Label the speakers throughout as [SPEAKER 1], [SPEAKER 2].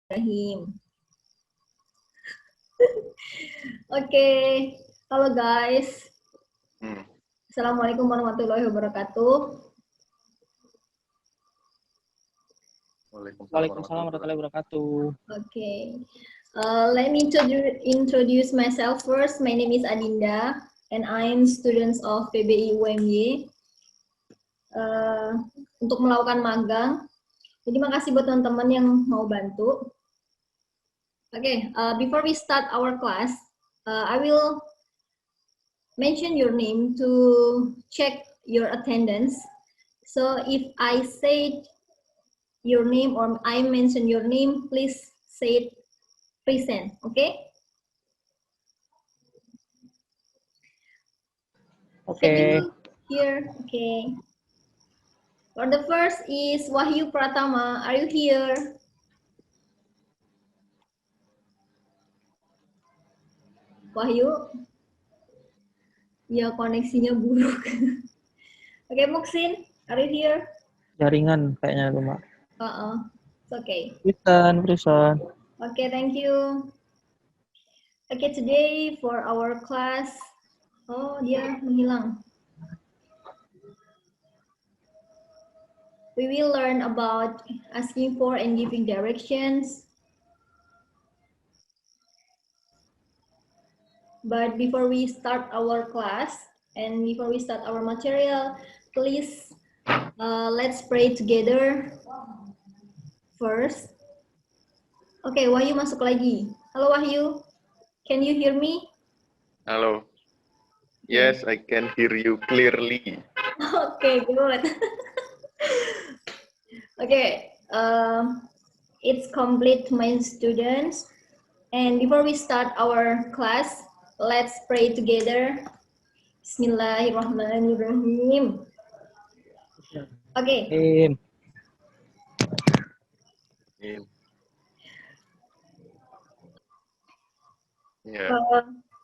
[SPEAKER 1] Bismillahirrahmanirrahim. Oke, halo guys. Assalamualaikum warahmatullahi wabarakatuh.
[SPEAKER 2] Waalaikumsalam warahmatullahi wabarakatuh.
[SPEAKER 1] Okay. Let me introduce myself first. My name is Adinda, and I'm student of PBI UMY. Untuk melakukan magang. Jadi makasih buat teman-teman yang mau bantu. Okay, before we start our class, I will mention your name to check your attendance. So if I said your name or I mention your name, please say it present, okay?
[SPEAKER 2] Okay.
[SPEAKER 1] Here, okay. For the first is Wahyu Pratama. Are you here? Wahyu? Ya, koneksinya buruk. Oke, Muksin, are you here?
[SPEAKER 2] Jaringan kayaknya cuma.
[SPEAKER 1] It's okay.
[SPEAKER 2] Prison.
[SPEAKER 1] Okay, thank you. Okay, today for our class. Oh, dia menghilang. We will learn about asking for and giving directions. But before we start our class and before we start our material, please let's pray together first. Okay, Wahyu masuk lagi. Halo Wahyu, can you hear me?
[SPEAKER 3] Hello. Yes, I can hear you clearly.
[SPEAKER 1] Okay, good. Okay, it's complete, my students. And before we start our class, let's pray together. Bismillahirrahmanirrahim. Okay.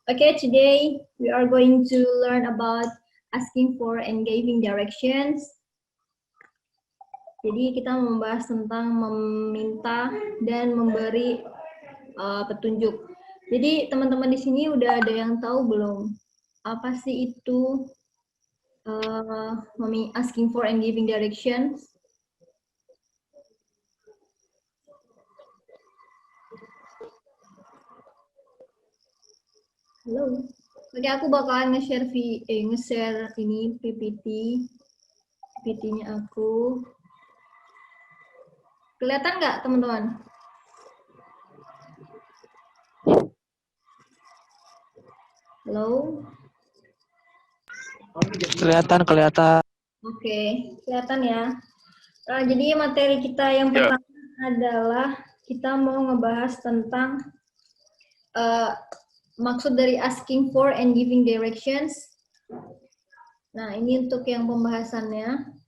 [SPEAKER 1] Okay, today we are going to learn about asking for and giving directions. Jadi kita membahas tentang meminta dan memberi petunjuk. Jadi teman-teman di sini udah ada yang tahu belum apa sih itu asking for and giving directions? Halo. Oke, aku bakalan nge-share ini PPT-nya aku. Kelihatan nggak, teman-teman? Halo?
[SPEAKER 2] Kelihatan.
[SPEAKER 1] Oke, kelihatan ya. Jadi materi kita yang pertama adalah kita mau ngebahas tentang maksud dari asking for and giving directions. Nah, ini untuk yang pembahasannya.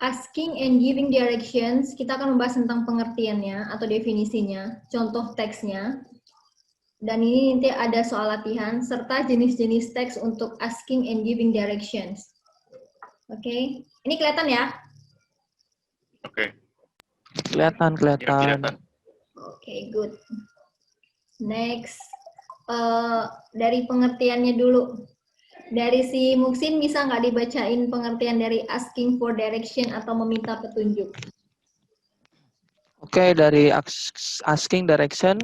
[SPEAKER 1] Asking and giving directions, kita akan membahas tentang pengertiannya atau definisinya, contoh teksnya. Dan ini nanti ada soal latihan, serta jenis-jenis teks untuk asking and giving directions. Oke, ini kelihatan ya?
[SPEAKER 3] Oke.
[SPEAKER 2] Kelihatan.
[SPEAKER 3] Ya, kelihatan.
[SPEAKER 1] Oke, good. Next, dari pengertiannya dulu. Dari si Muksin bisa nggak dibacain pengertian dari asking for direction atau meminta petunjuk?
[SPEAKER 2] Oke, dari asking direction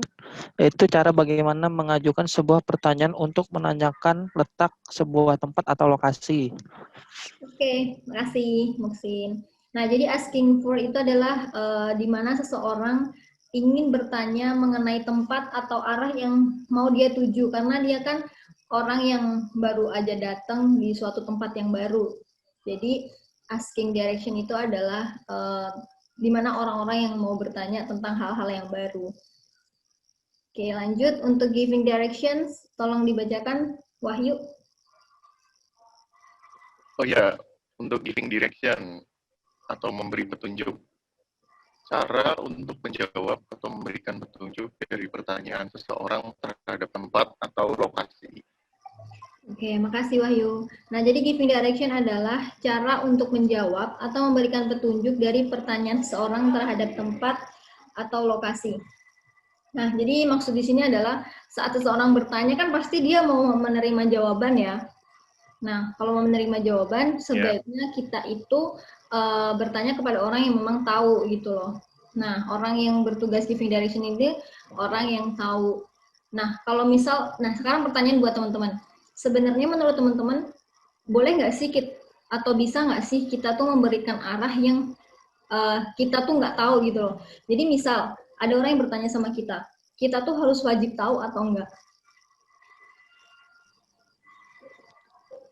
[SPEAKER 2] itu cara bagaimana mengajukan sebuah pertanyaan untuk menanyakan letak sebuah tempat atau lokasi.
[SPEAKER 1] Oke, makasih Muksin. Nah, jadi asking for itu adalah di mana seseorang ingin bertanya mengenai tempat atau arah yang mau dia tuju, karena dia kan orang yang baru aja datang di suatu tempat yang baru. Jadi asking direction itu adalah di mana orang-orang yang mau bertanya tentang hal-hal yang baru. Oke, lanjut untuk giving directions, tolong dibacakan Wahyu.
[SPEAKER 3] Oh ya, untuk giving direction atau memberi petunjuk. Cara untuk menjawab atau memberikan petunjuk dari pertanyaan seseorang terhadap tempat atau lokasi.
[SPEAKER 1] Oke, makasih Wahyu. Nah, jadi giving direction adalah cara untuk menjawab atau memberikan petunjuk dari pertanyaan seseorang terhadap tempat atau lokasi. Nah, jadi maksud di sini adalah saat seseorang bertanya kan pasti dia mau menerima jawaban ya. Nah, kalau mau menerima jawaban, sebaiknya kita itu bertanya kepada orang yang memang tahu gitu loh. Nah, orang yang bertugas giving direction ini orang yang tahu. Nah, kalau misal, nah sekarang pertanyaan buat teman-teman. Sebenarnya menurut teman-teman, boleh nggak sih atau bisa nggak sih kita tuh memberikan arah yang kita tuh nggak tahu gitu loh. Jadi misal, ada orang yang bertanya sama kita tuh harus wajib tahu atau enggak?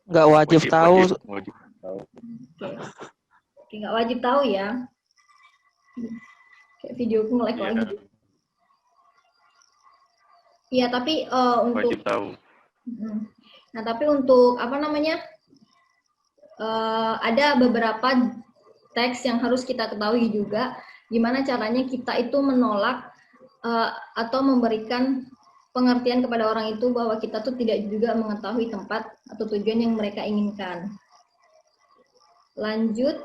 [SPEAKER 2] Nggak wajib tahu.
[SPEAKER 3] Wajib tahu.
[SPEAKER 1] Oke, nggak wajib tahu ya. Kayak videoku nge-lag lagi. Iya, tapi untuk
[SPEAKER 3] Wajib tahu.
[SPEAKER 1] Nah, tapi untuk apa namanya? Ada beberapa teks yang harus kita ketahui juga, gimana caranya kita itu menolak atau memberikan pengertian kepada orang itu bahwa kita tuh tidak juga mengetahui tempat atau tujuan yang mereka inginkan. Lanjut.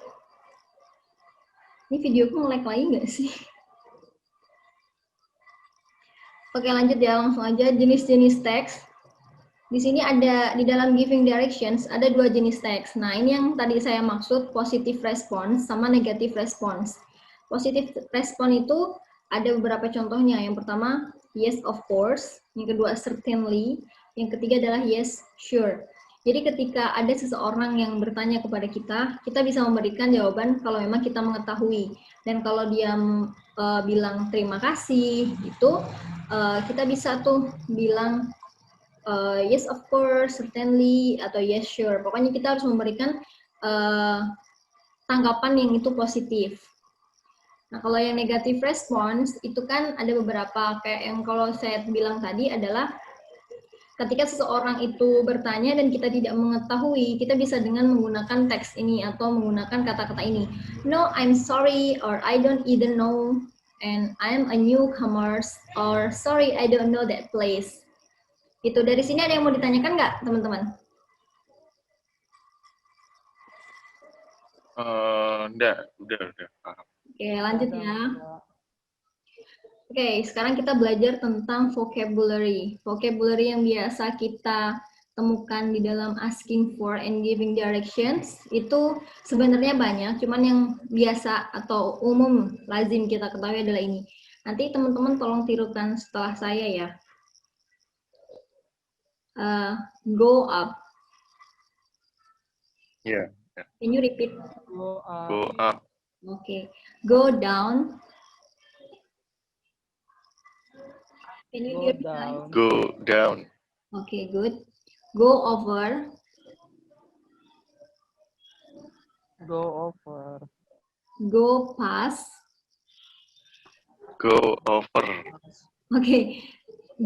[SPEAKER 1] Ini videoku nge-lag lagi nggak sih? Oke, lanjut ya, langsung aja jenis-jenis teks. Di sini ada, di dalam giving directions, ada 2 jenis teks. Nah, ini yang tadi saya maksud, positive response sama negative response. Positive response itu ada beberapa contohnya. Yang pertama, yes of course. Yang kedua, certainly. Yang ketiga adalah yes, sure. Jadi ketika ada seseorang yang bertanya kepada kita bisa memberikan jawaban kalau memang kita mengetahui. Dan kalau dia bilang terima kasih, itu kita bisa tuh bilang yes of course, certainly, atau yes sure. Pokoknya kita harus memberikan tanggapan yang itu positif. Nah, kalau yang negative response itu kan ada beberapa, kayak yang kalau saya bilang tadi adalah ketika seseorang itu bertanya dan kita tidak mengetahui, kita bisa dengan menggunakan teks ini atau menggunakan kata-kata ini. No, I'm sorry, or I don't even know, and I'm a newcomer, or sorry, I don't know that place. Itu dari sini ada yang mau ditanyakan nggak, teman-teman?
[SPEAKER 3] Enggak, udah paham.
[SPEAKER 1] Oke, lanjut ya. Oke, sekarang kita belajar tentang vocabulary. Vocabulary yang biasa kita temukan di dalam asking for and giving directions itu sebenarnya banyak, cuman yang biasa atau umum lazim kita ketahui adalah ini. Nanti teman-teman tolong tirukan setelah saya ya. Go up.
[SPEAKER 3] Yeah.
[SPEAKER 1] Can you repeat?
[SPEAKER 2] Go up.
[SPEAKER 3] Go up.
[SPEAKER 1] Okay. Go down. Can you hear me?
[SPEAKER 3] Go down.
[SPEAKER 1] Okay, good. Go over.
[SPEAKER 2] Go over.
[SPEAKER 1] Go past.
[SPEAKER 3] Go over.
[SPEAKER 1] Okay.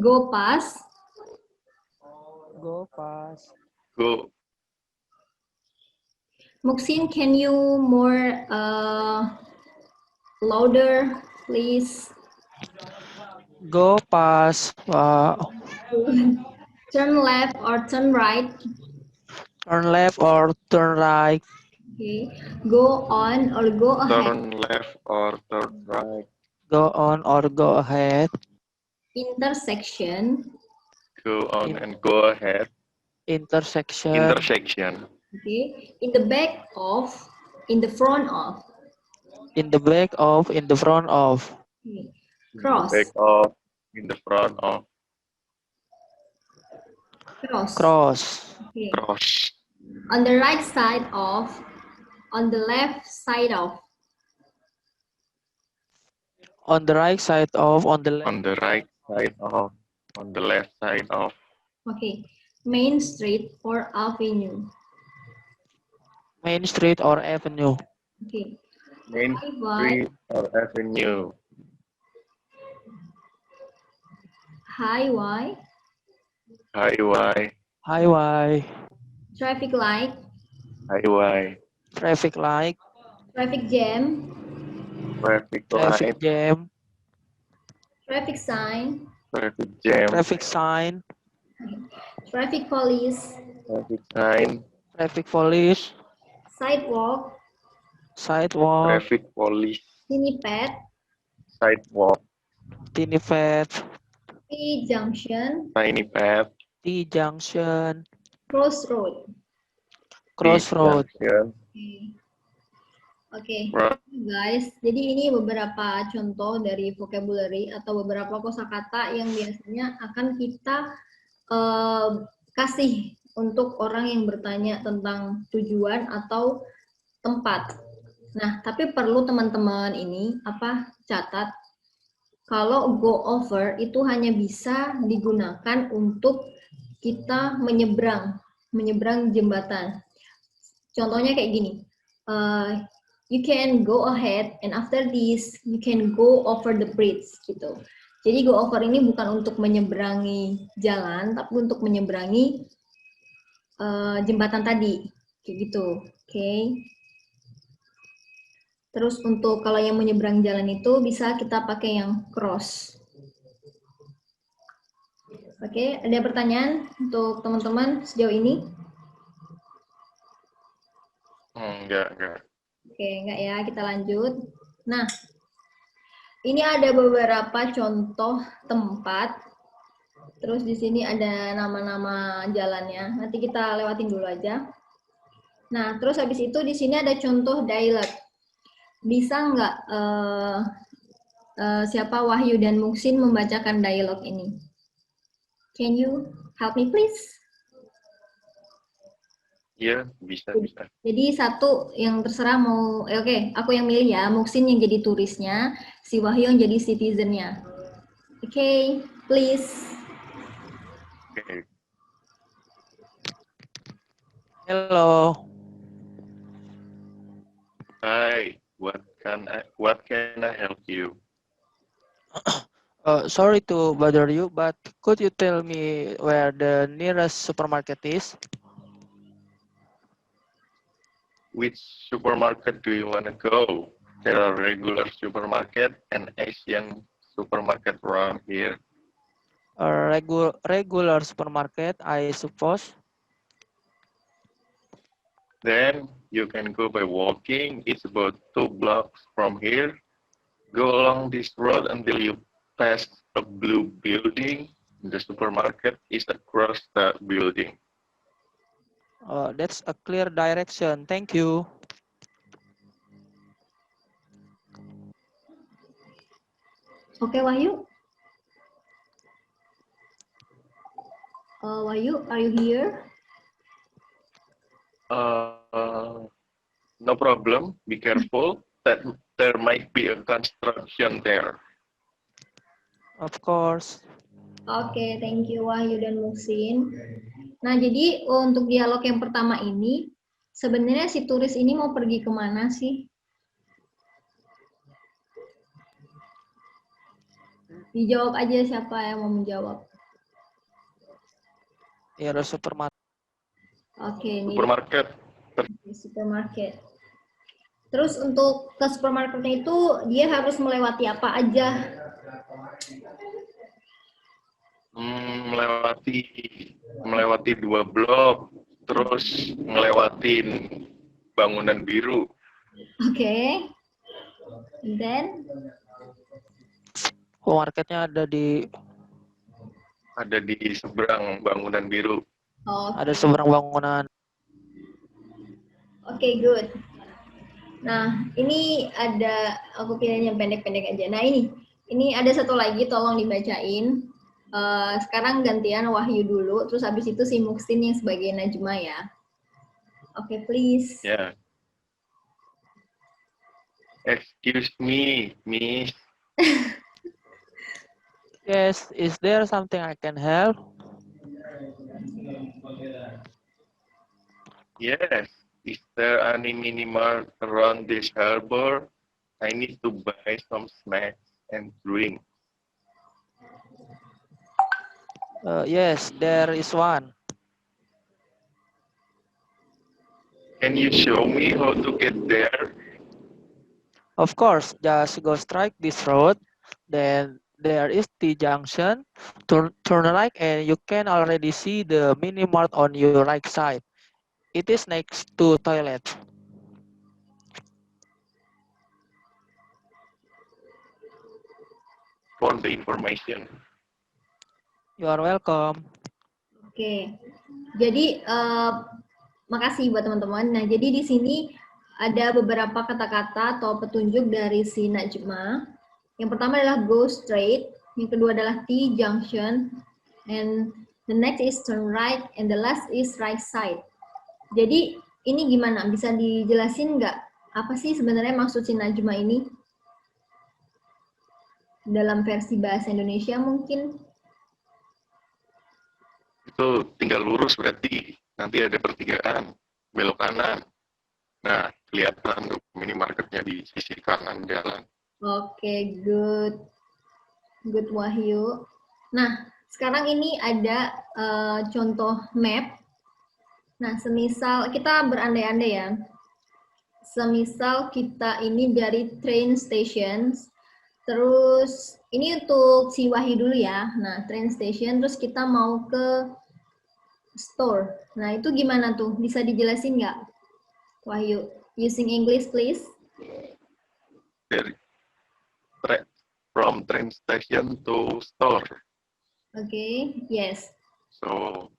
[SPEAKER 1] Go past.
[SPEAKER 2] Go past.
[SPEAKER 3] Go.
[SPEAKER 1] Muksin, can you more louder, please?
[SPEAKER 2] Go past.
[SPEAKER 1] Turn left or turn right.
[SPEAKER 2] Turn left or turn right.
[SPEAKER 1] Okay. Go on or go ahead.
[SPEAKER 3] Turn left or turn right.
[SPEAKER 2] Go on or go ahead.
[SPEAKER 1] Intersection.
[SPEAKER 3] Go on and go ahead.
[SPEAKER 2] Intersection.
[SPEAKER 3] Intersection.
[SPEAKER 1] Okay. In the back of. In the front of.
[SPEAKER 2] In the back of. In the front of.
[SPEAKER 1] Okay. Cross.
[SPEAKER 3] Back of. In the front of.
[SPEAKER 1] Cross.
[SPEAKER 2] Cross.
[SPEAKER 1] Okay.
[SPEAKER 3] Cross.
[SPEAKER 1] On the right side of. On the left side of.
[SPEAKER 2] On the right side of. On the left.
[SPEAKER 3] On the right side of. On the left side of.
[SPEAKER 1] Okay. Main street or avenue.
[SPEAKER 2] Main street or avenue.
[SPEAKER 1] Okay.
[SPEAKER 3] Main street or avenue.
[SPEAKER 1] Highway.
[SPEAKER 3] Highway.
[SPEAKER 2] Highway.
[SPEAKER 1] Traffic light.
[SPEAKER 3] Highway.
[SPEAKER 2] Traffic light.
[SPEAKER 1] Traffic jam.
[SPEAKER 3] Traffic
[SPEAKER 2] Traffic
[SPEAKER 3] light.
[SPEAKER 2] jam.
[SPEAKER 1] Traffic sign.
[SPEAKER 3] Traffic jam.
[SPEAKER 2] Traffic sign.
[SPEAKER 1] Traffic police.
[SPEAKER 3] Traffic sign.
[SPEAKER 2] Traffic police.
[SPEAKER 1] Sidewalk.
[SPEAKER 2] Sidewalk.
[SPEAKER 3] Traffic police.
[SPEAKER 1] Sini pad.
[SPEAKER 3] sidewalk,
[SPEAKER 2] tiny path,
[SPEAKER 1] T junction,
[SPEAKER 3] tiny path,
[SPEAKER 2] T junction,
[SPEAKER 1] crossroad.
[SPEAKER 2] crossroad.
[SPEAKER 3] junction,
[SPEAKER 1] Oke,
[SPEAKER 3] right?
[SPEAKER 1] guys. Jadi ini beberapa contoh dari vocabulary atau beberapa kosakata yang biasanya akan kita kasih untuk orang yang bertanya tentang tujuan atau tempat. Nah, tapi perlu teman-teman ini catat kalau go over itu hanya bisa digunakan untuk kita menyeberang jembatan. Contohnya kayak gini. You can go ahead and after this you can go over the bridge gitu. Jadi go over ini bukan untuk menyeberangi jalan, tapi untuk menyeberangi jembatan tadi, kayak gitu. Oke. Terus untuk kalau yang menyeberang jalan itu bisa kita pakai yang cross. Oke, ada pertanyaan untuk teman-teman sejauh ini?
[SPEAKER 3] Enggak.
[SPEAKER 1] Oke, enggak ya, kita lanjut. Nah, ini ada beberapa contoh tempat. Terus di sini ada nama-nama jalannya. Nanti kita lewatin dulu aja. Nah, terus habis itu di sini ada contoh dialog. Bisa nggak siapa Wahyu dan Muksin membacakan dialog ini? Can you help me please?
[SPEAKER 3] Iya, bisa.
[SPEAKER 1] Jadi satu yang terserah mau, oke, aku yang milih ya, Muksin yang jadi turisnya, si Wahyu yang jadi citizennya. Oke, please.
[SPEAKER 3] Okay.
[SPEAKER 2] Hello.
[SPEAKER 3] Hi, what can I help you?
[SPEAKER 2] Sorry to bother you, but could you tell me where the nearest supermarket is?
[SPEAKER 3] Which supermarket do you want to go? There are regular supermarket and Asian supermarket around here.
[SPEAKER 2] A regular supermarket, I suppose.
[SPEAKER 3] Then you can go by walking. It's about 2 blocks from here. Go along this road until you pass a blue building. The supermarket is across that building.
[SPEAKER 2] That's a clear direction. Thank you.
[SPEAKER 1] Oke, Wahyu. Wahyu, are you here?
[SPEAKER 3] No problem. Be careful. That there might be a construction there.
[SPEAKER 2] Of course.
[SPEAKER 1] Oke, thank you Wahyu dan Muksin. Nah, jadi untuk dialog yang pertama ini, sebenarnya si turis ini mau pergi kemana sih? Dijawab aja siapa yang mau menjawab.
[SPEAKER 2] Near a supermarket.
[SPEAKER 1] Oke, ini
[SPEAKER 3] Supermarket.
[SPEAKER 1] Terus untuk ke supermarketnya itu dia harus melewati apa aja?
[SPEAKER 3] Melewati 2 blok, terus ngelewatin bangunan biru.
[SPEAKER 1] Oke. Then
[SPEAKER 2] Marketnya ada di
[SPEAKER 3] seberang bangunan biru.
[SPEAKER 2] Ada seberang bangunan.
[SPEAKER 1] Oke, good. Nah, ini ada, aku pilih yang pendek-pendek aja. Nah, ini ada satu lagi, tolong dibacain. Sekarang gantian Wahyu dulu, terus habis itu si Muksin yang sebagai Najma ya. Oke, please.
[SPEAKER 3] Yeah. Excuse me, Miss.
[SPEAKER 2] Yes, is there something I can help?
[SPEAKER 3] Yes. Is there any mini mart around this harbor? I need to buy some snacks and drink.
[SPEAKER 2] Yes, there is one.
[SPEAKER 3] Can you show me how to get there?
[SPEAKER 2] Of course, just go straight this road. Then there is T junction. Turn right and you can already see the mini mart on your right side. It is next to toilet.
[SPEAKER 3] for the information.
[SPEAKER 2] You are welcome.
[SPEAKER 1] Oke, jadi makasih buat teman-teman. Nah, jadi di sini ada beberapa kata-kata atau petunjuk dari si Najma. Yang pertama adalah go straight, yang kedua adalah T junction, and the next is turn right, and the last is right side. Jadi ini gimana? Bisa dijelasin nggak? Apa sih sebenarnya maksud si Najma ini? Dalam versi bahasa Indonesia mungkin?
[SPEAKER 3] Itu tinggal lurus berarti nanti ada pertigaan, belok kanan. Nah, kelihatan tuh minimarketnya di sisi kanan jalan.
[SPEAKER 1] Oke, good. Good, Wahyu. Nah, sekarang ini ada contoh map. Nah, semisal kita berandai-andai ya. Semisal kita ini dari train stations, terus ini untuk si Wahyu dulu ya. Nah, train station, terus kita mau ke store. Nah, itu gimana tuh? Bisa dijelasin nggak, Wahyu? Using English, please.
[SPEAKER 3] From train station to store.
[SPEAKER 1] Okay, yes.
[SPEAKER 3] So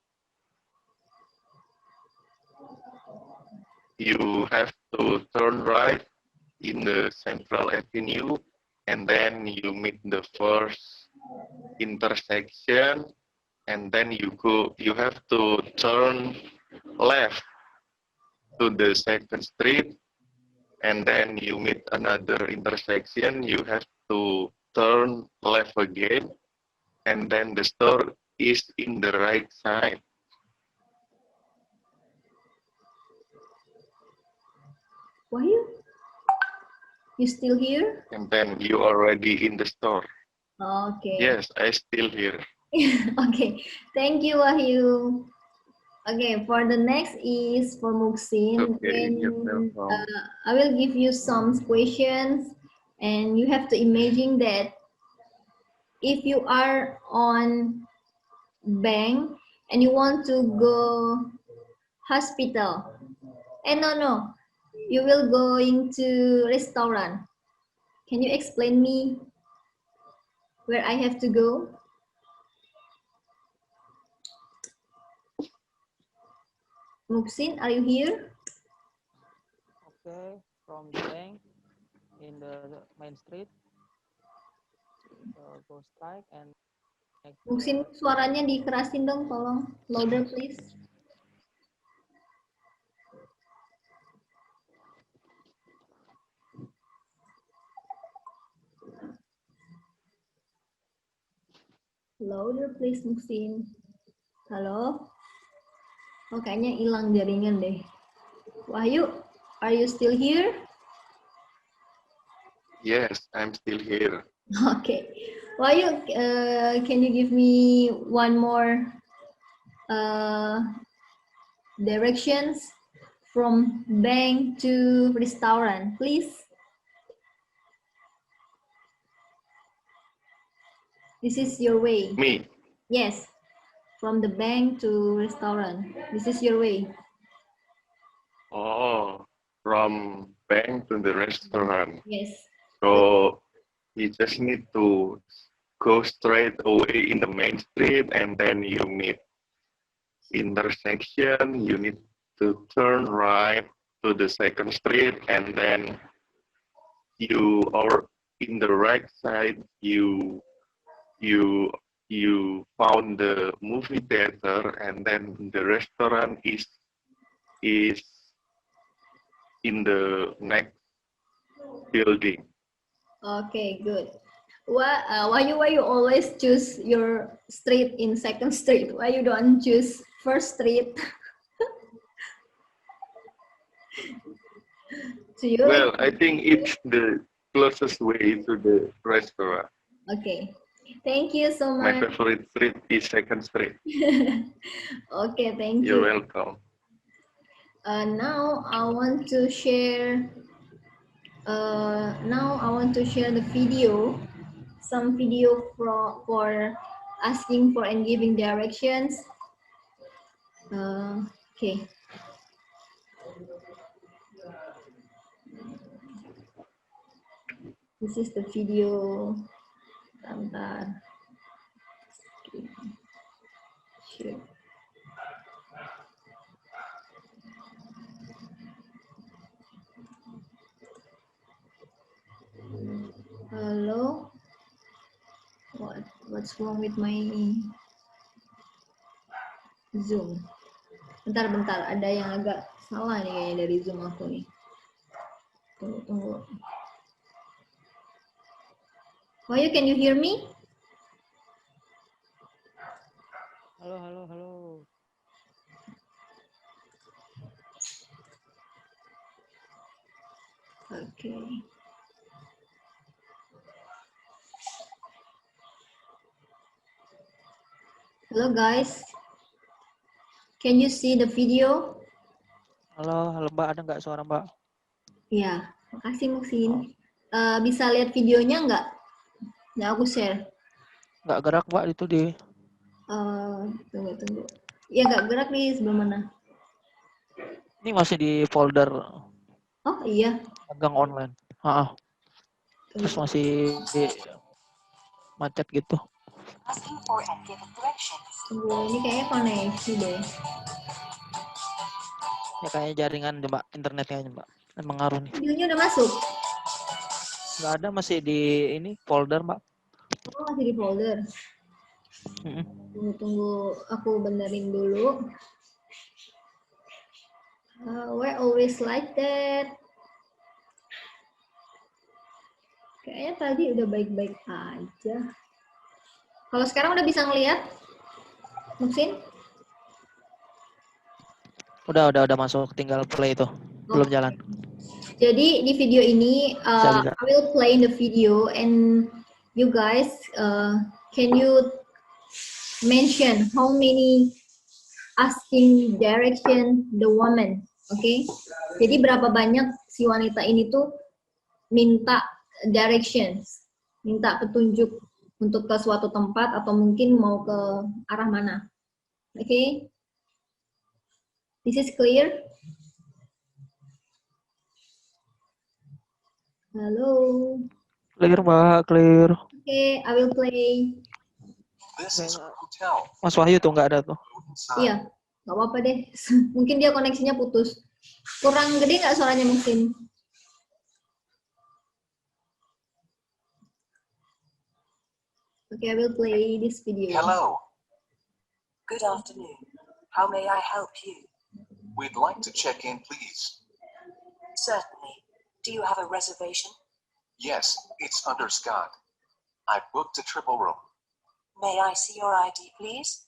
[SPEAKER 3] you have to turn right in the Central Avenue, and then you meet the first intersection, and then you have to turn left to the second street, and then you meet another intersection, you have to turn left again, and then the store is in the right side.
[SPEAKER 1] Wahyu, you still here?
[SPEAKER 3] And then you already in the store.
[SPEAKER 1] Okay.
[SPEAKER 3] Yes, I still here.
[SPEAKER 1] Okay, thank you, Wahyu. Okay, for the next is for Muksin.
[SPEAKER 3] Okay, you're welcome.
[SPEAKER 1] I will give you some questions, and you have to imagine that if you are on bank and you want to go hospital, no, you will going to restaurant. Can you explain me where I have to go? Muksin, are you here?
[SPEAKER 2] Okay, from the bank in the main street, go straight and next to
[SPEAKER 1] Muksin,
[SPEAKER 2] the
[SPEAKER 1] suaranya dikerasin dong, tolong. Louder, please. Louder, please, Muksin. Halo? Oh, kayaknya hilang jaringan deh. Wahyu, are you still here?
[SPEAKER 3] Yes, I'm still here.
[SPEAKER 1] Okay. Wahyu, can you give me one more directions from bank to restaurant, please? This is your way.
[SPEAKER 3] Me?
[SPEAKER 1] Yes. From the bank to restaurant. This is your way.
[SPEAKER 3] Oh, from bank to the restaurant.
[SPEAKER 1] Yes.
[SPEAKER 3] So you just need to go straight away in the main street, and then you meet intersection. You need to turn right to the second street, and then you are in the right side. You found the movie theater, and then the restaurant is in the next building.
[SPEAKER 1] Okay, good. Why you always choose your street in second street? Why you don't choose first street? Do you
[SPEAKER 3] Well,
[SPEAKER 1] like?
[SPEAKER 3] I think it's the closest way to the restaurant.
[SPEAKER 1] Okay. Thank you so
[SPEAKER 3] My
[SPEAKER 1] much.
[SPEAKER 3] favorite street is Second Street.
[SPEAKER 1] Okay, thank
[SPEAKER 3] You're
[SPEAKER 1] you.
[SPEAKER 3] welcome.
[SPEAKER 1] Now I want to share. Now I want to share the video, some video for asking for and giving directions. Okay. This is the video. Bentar. Share. Halo. What's wrong with my Zoom? Bentar, ada yang agak salah nih kayaknya dari Zoom aku nih. Tunggu. Wahyu, can you hear me?
[SPEAKER 2] Halo.
[SPEAKER 1] Okay. Hello guys. Can you see the video?
[SPEAKER 2] Halo Mbak, ada nggak suara Mbak?
[SPEAKER 1] Ya, makasih Muksin. Bisa lihat videonya nggak? Nah, aku share.
[SPEAKER 2] Nggak gerak Mbak itu di.
[SPEAKER 1] Tunggu. Ya nggak gerak nih sebelah mana?
[SPEAKER 2] Ini masih di folder
[SPEAKER 1] Oh iya.
[SPEAKER 2] magang online. Terus masih macet gitu.
[SPEAKER 1] Tunggu, ini kayaknya koneksi deh.
[SPEAKER 2] Ya kayaknya jaringan Mbak, internetnya aja Mbak. Emang ngaruh nih.
[SPEAKER 1] Videonya udah masuk?
[SPEAKER 2] Nggak ada, masih di ini folder Mbak.
[SPEAKER 1] Oh, masih di folder. Tunggu, aku benerin dulu. We're always like that. Kayaknya tadi udah baik-baik aja. Kalau sekarang udah bisa ngelihat, Muksin?
[SPEAKER 2] Udah masuk, tinggal play itu. Belum jalan.
[SPEAKER 1] Jadi di video ini,
[SPEAKER 2] Bisa.
[SPEAKER 1] I will play the video and you guys, can you mention how many asking direction the woman, okay? Jadi berapa banyak si wanita ini tuh minta directions, minta petunjuk untuk ke suatu tempat atau mungkin mau ke arah mana, okay? This is clear? Halo.
[SPEAKER 2] Clear Mbak, clear.
[SPEAKER 1] Okay, I will play.
[SPEAKER 2] Mas Wahyu tuh nggak ada tuh.
[SPEAKER 1] Iya, nggak apa-apa deh. Mungkin dia koneksinya putus. Kurang gede nggak suaranya mungkin? Okay, I will play this video.
[SPEAKER 4] Hello. Good afternoon. How may I help you? We'd like to check in, please. Certainly. Do you have a reservation? Yes, it's under Scott. I booked a triple room. May I see your ID, please?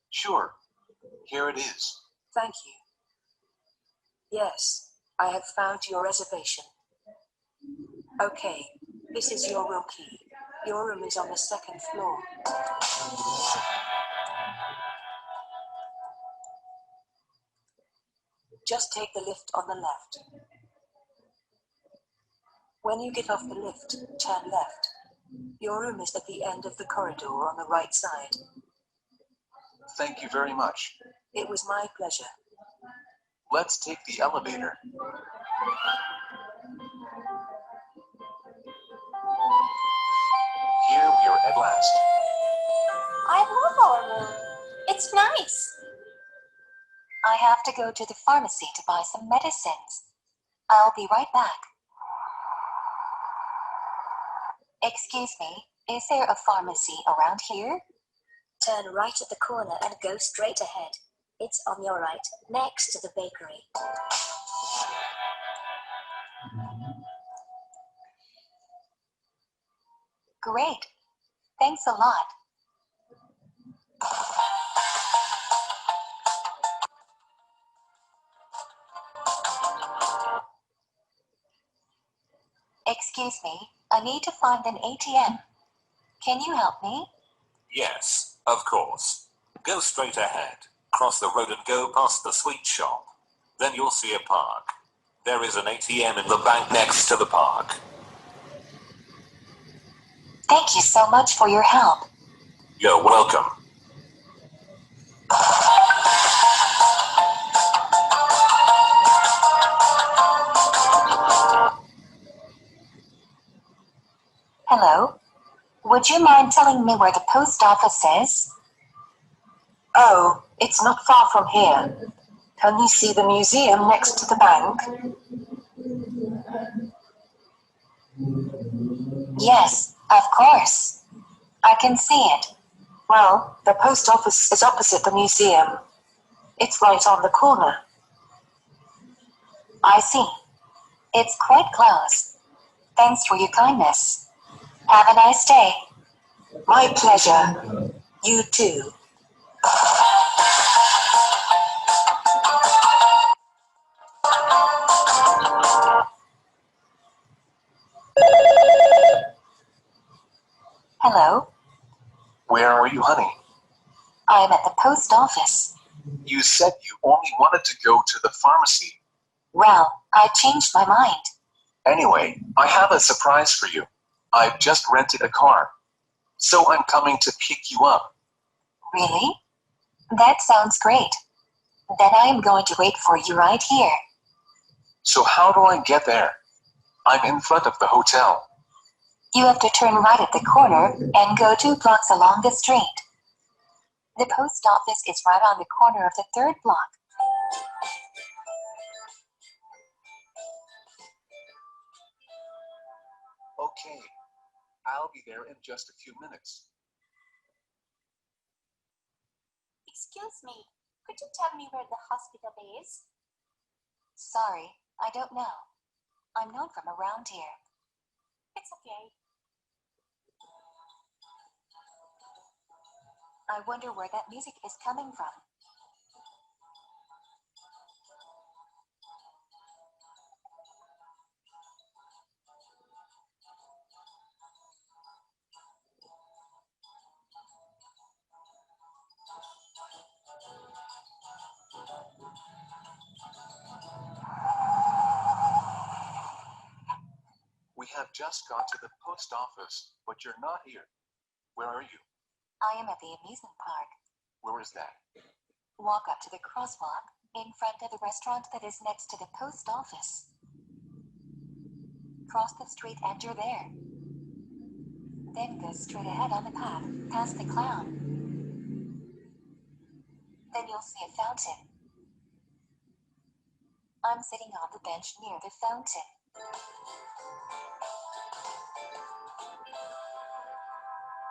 [SPEAKER 4] Sure. Here it is. Thank you. Yes, I have found your reservation. Okay, this is your room key. Your room is on the second floor. Just take the lift on the left. When you get off the lift, turn left. Your room is at the end of the corridor on the right side. Thank you very much. It was my pleasure. Let's take the elevator. Here we are at last.
[SPEAKER 5] I love our room. It's nice. I have to go to the pharmacy to buy some medicines. I'll be right back. Excuse me, is there a pharmacy around here?
[SPEAKER 6] Turn right at the corner and go straight ahead. It's on your right, next to the bakery.
[SPEAKER 5] Great. Thanks a lot. Excuse me, I need to find an ATM. Can you help me?
[SPEAKER 4] Yes, of course. Go straight ahead. Cross the road and go past the sweet shop. Then you'll see a park. There is an ATM in the bank next to the park.
[SPEAKER 5] Thank you so much for your help.
[SPEAKER 4] You're welcome.
[SPEAKER 5] Hello? Would you mind telling me where the post office is?
[SPEAKER 4] Oh, it's not far from here. Can you see the museum next to the bank?
[SPEAKER 5] Yes, of course. I can see it.
[SPEAKER 4] Well, the post office is opposite the museum. It's right on the corner.
[SPEAKER 5] I see. It's quite close. Thanks for your kindness. Have a nice day.
[SPEAKER 4] My pleasure. You too.
[SPEAKER 5] Hello,
[SPEAKER 4] Where are you, honey?
[SPEAKER 5] I'm at the post office.
[SPEAKER 4] You said you only wanted to go to the pharmacy.
[SPEAKER 5] Well, I changed my mind.
[SPEAKER 4] Anyway, I have a surprise for you. I've just rented a car. So I'm coming to pick you up.
[SPEAKER 5] Really? That sounds great. Then I am going to wait for you right here.
[SPEAKER 4] So how do I get there? I'm in front of the hotel.
[SPEAKER 5] You have to turn right at the corner and go 2 blocks along the street. The post office is right on the corner of the 3rd block.
[SPEAKER 4] Okay. I'll be there in just a few minutes.
[SPEAKER 6] Excuse me, could you tell me where the hospital is?
[SPEAKER 5] Sorry, I don't know. I'm not from around here.
[SPEAKER 6] It's okay.
[SPEAKER 5] I wonder where that music is coming from.
[SPEAKER 4] We have just got to the post office, but you're not here. Where are you?
[SPEAKER 5] I am at the amusement park.
[SPEAKER 4] Where is that?
[SPEAKER 5] Walk up to the crosswalk in front of the restaurant that is next to the post office. Cross the street and you're there. Then go straight ahead on the path, past the clown. Then you'll see a fountain. I'm sitting on the bench near the fountain.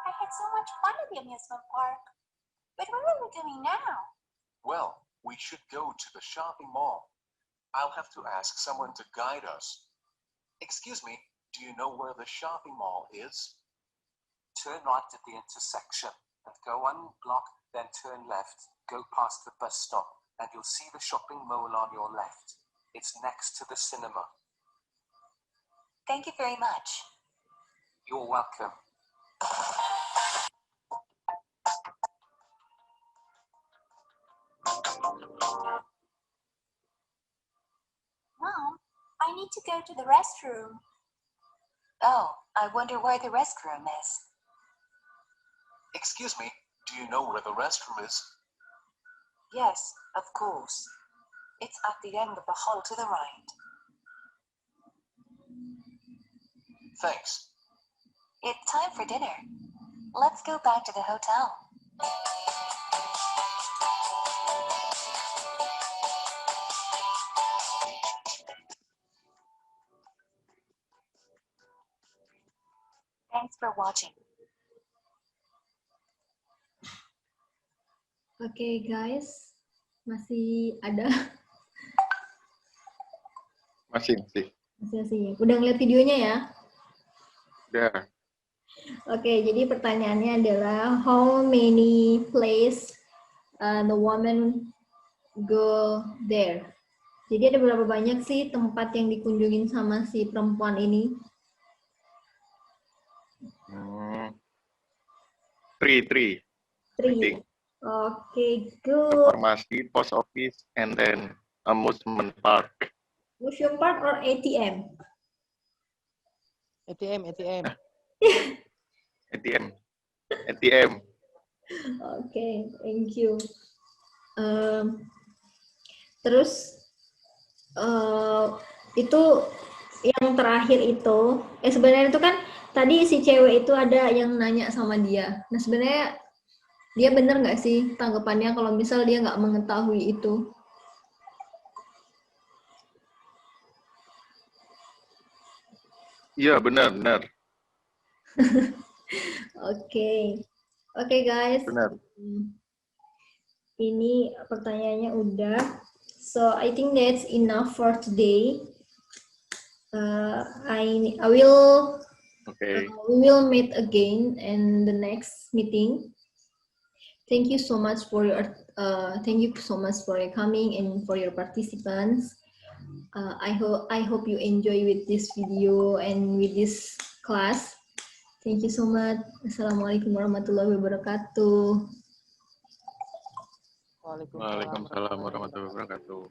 [SPEAKER 6] I had so much fun at the amusement park. But what are we doing now?
[SPEAKER 4] Well, we should go to the shopping mall. I'll have to ask someone to guide us. Excuse me, do you know where the shopping mall is?
[SPEAKER 7] Turn right at the intersection and go 1 block, then turn left, go past the bus stop, and you'll see the shopping mall on your left. It's next to the cinema.
[SPEAKER 5] Thank you very much.
[SPEAKER 7] You're welcome.
[SPEAKER 6] Mom, I need to go to the restroom.
[SPEAKER 5] Oh, I wonder where the restroom is.
[SPEAKER 4] Excuse me, do you know where the restroom is?
[SPEAKER 5] Yes, of course. It's at the end of the hall to the right.
[SPEAKER 4] Thanks.
[SPEAKER 5] It's time for dinner. Let's go back to the hotel. Thanks for watching.
[SPEAKER 1] Oke guys, masih ada?
[SPEAKER 3] Masih.
[SPEAKER 1] Masih. Udah ngeliat videonya ya?
[SPEAKER 3] Udah.
[SPEAKER 1] Oke, jadi pertanyaannya adalah how many place the woman go there? Jadi ada berapa banyak sih tempat yang dikunjungin sama si perempuan ini?
[SPEAKER 3] 3.
[SPEAKER 1] Three. Oke, good.
[SPEAKER 3] Farmasi, post office, and then amusement park.
[SPEAKER 1] Museum park or ATM?
[SPEAKER 2] ATM.
[SPEAKER 3] ATM.
[SPEAKER 1] Oke, thank you. Terus itu yang terakhir itu, sebenarnya itu kan tadi si cewek itu ada yang nanya sama dia. Nah sebenarnya dia bener nggak sih tanggapannya kalau misal dia nggak mengetahui itu?
[SPEAKER 3] Iya, benar.
[SPEAKER 1] Oke guys.
[SPEAKER 3] Benar.
[SPEAKER 1] Ini pertanyaannya udah. So I think that's enough for today. I will.
[SPEAKER 3] Oke.
[SPEAKER 1] We will meet again in the next meeting. Thank you so much for your coming and for your participants. I hope you enjoy with this video and with this class. Thank you so much. Assalamualaikum warahmatullahi wabarakatuh.
[SPEAKER 3] Waalaikumsalam warahmatullahi wabarakatuh.